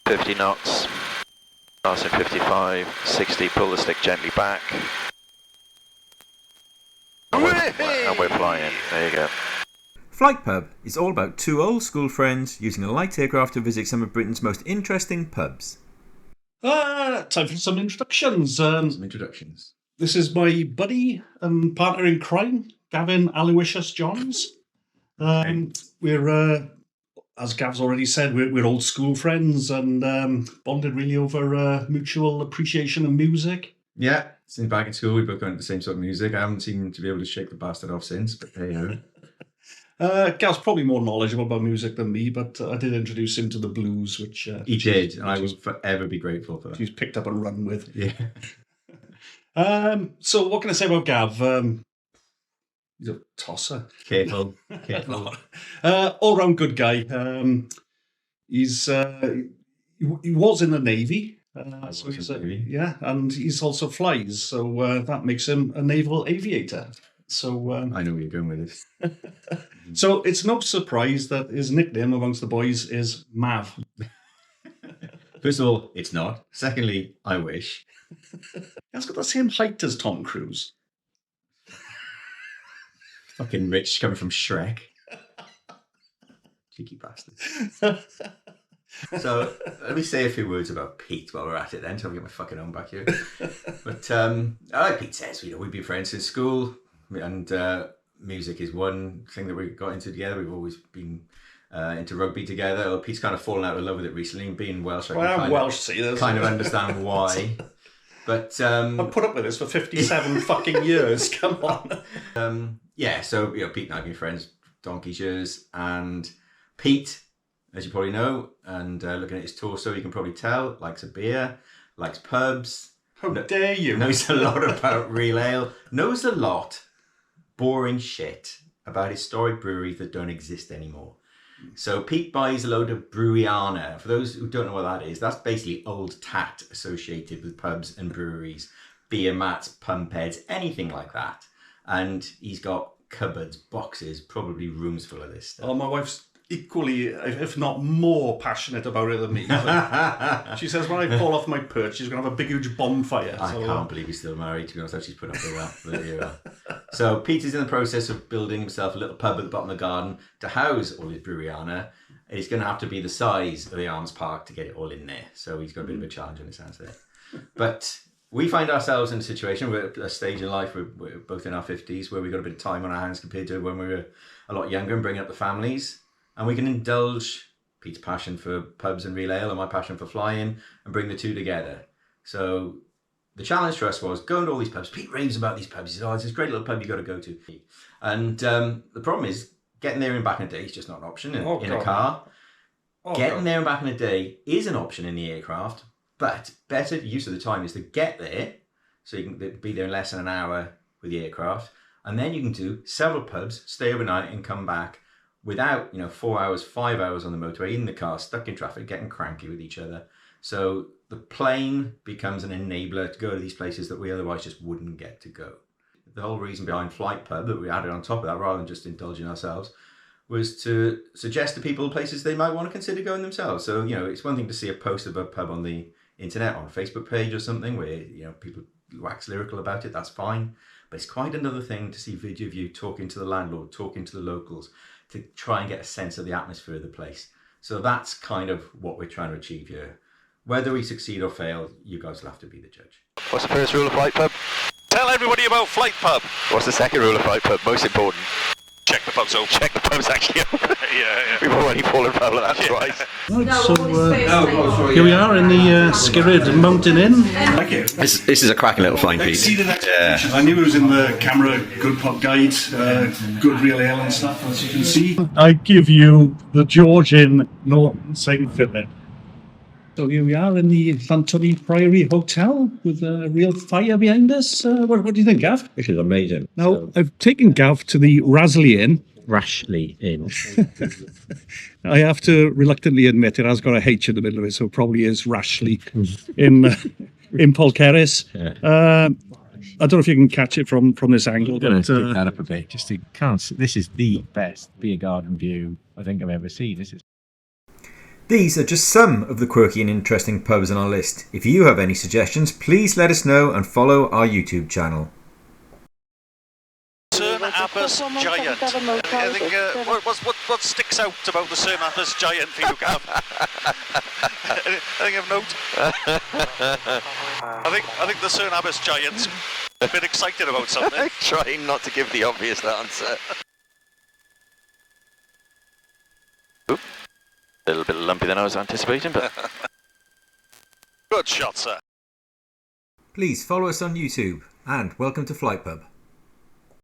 50 knots, passing 55, 60, pull the stick gently back. And we're flying, there you go. FlightPub is all about two old school friends using a light aircraft to visit some of Britain's most interesting pubs. Time for some introductions. This is my buddy and partner in crime, Gavin Aloysius Johns. We're, as Gav's already said, we're old school friends and bonded really over mutual appreciation of music. Yeah, since back in school, we both went to the same sort of music. I haven't seemed to be able to shake the bastard off since, but there you go. Gav's probably more knowledgeable about music than me, but I did introduce him to the blues, which... he did, and I will forever be grateful for that. He's picked up and run with. Yeah. So what can I say about Gav? He's a tosser. Careful. All-round good guy. He was in the Navy. Yeah, and he's also flies, so that makes him a naval aviator. So I know where you're going with this. So it's no surprise that his nickname amongst the boys is Mav. First of all, it's not. Secondly, I wish. He's got the same height as Tom Cruise. Fucking rich coming from Shrek. Cheeky bastard. So let me say a few words about Pete while we're at it then, till I get my fucking own back here. But like Pete says, we've been friends since school, and music is one thing that we got into together. We've always been into rugby together. Well, Pete's kind of fallen out of love with it recently, and being Welsh, I'm Welsh, kind of understand why. But I've put up with this for 57 fucking years. Come on. Yeah, so Pete and I have been friends donkey's years, and Pete, as you probably know, and looking at his torso, you can probably tell, likes a beer, likes pubs. How dare you? Knows a lot about real ale. Knows a lot boring shit about historic breweries that don't exist anymore. So Pete buys a load of Brewiana. For those who don't know what that is, that's basically old tat associated with pubs and breweries, beer mats, pump heads, anything like that. And he's got cupboards, boxes, probably rooms full of this stuff. Oh, my wife's equally, if not more, passionate about it than me. She says when I fall off my perch, she's going to have a big, huge bonfire. I can't believe he's still married, to be honest. She's put up with that. There you are. So Peter's in the process of building himself a little pub at the bottom of the garden to house all his Brewiana. It's going to have to be the size of the Arms Park to get it all in there. So he's got a bit of a challenge on his hands there. But we find ourselves in a situation, we're at a stage in life, we're both in our 50s, where we've got a bit of time on our hands compared to when we were a lot younger and bringing up the families. And we can indulge Pete's passion for pubs and real ale and my passion for flying and bring the two together. So the challenge for us was going to all these pubs. Pete raves about these pubs. He says, it's this great little pub you got to go to. And the problem is getting there and back in a day is just not an option in a car. Getting there and back in a day is an option in the aircraft, but better use of the time is to get there, so you can be there in less than an hour with the aircraft, and then you can do several pubs, stay overnight and come back without 4 hours, 5 hours on the motorway in the car, stuck in traffic, getting cranky with each other. So the plane becomes an enabler to go to these places that we otherwise just wouldn't get to go. The whole reason behind FlightPub, that we added on top of that rather than just indulging ourselves, was to suggest to people places they might want to consider going themselves. So, it's one thing to see a post of a pub on the internet, on a Facebook page or something, where, people wax lyrical about it, that's fine. But it's quite another thing to see video of you talking to the landlord, talking to the locals, to try and get a sense of the atmosphere of the place. So that's kind of what we're trying to achieve here. Whether we succeed or fail, you guys will have to be the judge. What's the first rule of FlightPub? Tell everybody about FlightPub. What's the second rule of FlightPub? Most important. Check the pub's open. Check the pub's actually open. Yeah. We've already fallen foul of that twice. So here we are in the Skirrid Mountain Inn. Like it. This is a cracking little flying Pete. Exceeded expectations. I knew it was in the camera, good pub guide, good real ale and stuff, as you can see. I give you the George Inn, Norton St. Philip. So here we are in the Llantoni Priory Hotel with a real fire behind us. What do you think, Gav? This is amazing. Now, I've taken Gav to the Rasley Inn. Rashly Inn. I have to reluctantly admit it has got a H in the middle of it, so it probably is Rashly in Polkeris. Yeah. I don't know if you can catch it from this angle. I'm going to pick that up a bit. Just to this is the best beer garden view I think I've ever seen. These are just some of the quirky and interesting pubs on our list. If you have any suggestions, please let us know and follow our YouTube channel. Cern Abbas Giant. I think, what sticks out about the Cern Abbas Giant for you, Gav? Anything of note? I think the Cern Abbas Giant's a bit excited about something. Trying not to give the obvious answer. Oop. A little bit lumpy than I was anticipating, but... Good shot, sir. Please follow us on YouTube and welcome to FlightPub.